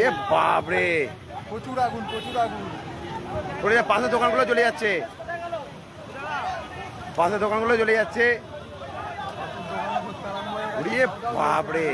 এ বাপরে, প্রচুর আগুন পড়ে যা, পাশের দোকানগুলো জ্বলে যাচ্ছে, পাশের দোকানগুলো জ্বলে যাচ্ছে। এ বাপরে,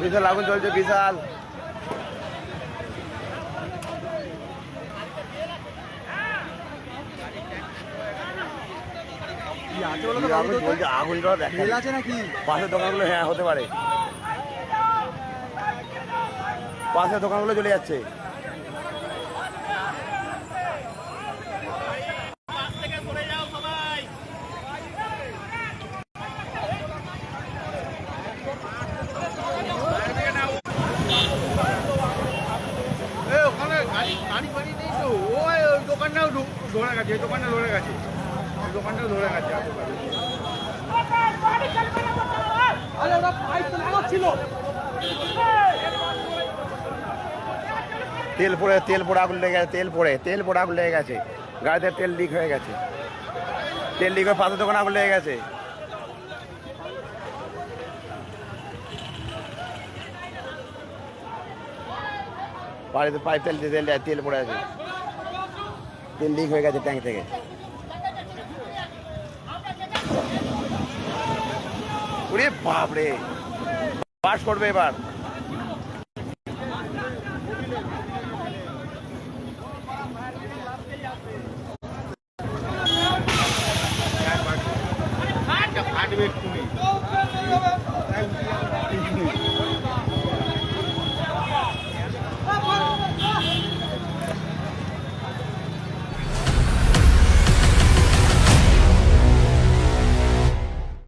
বিশাল আগুন চলছে, বিশাল। আগুনটা আছে নাকি পাশের দোকানগুলো? হ্যাঁ, হতে পারে, পাশের দোকানগুলো চলে যাচ্ছে। দোকানটাও ধরে গেছে, দোকানটা ধরে গেছে, দোকানটাও ধরে গেছে। তেল পড়ে আগুন লেগে গেছে, তেল পড়ে আগুন লেগে গেছে, গাড়িতে তেল লিক হয়ে গেছে, তেল লিক হয়ে পাশের দোকানে আগুন লেগে গেছে। বাড়িতে পাইপ তেল পড়ে আছে, তেল লিক হয়ে গেছে ট্যাঙ্ক থেকে। ওরে বাপরে, বাস করবে এবার। ফাটবে।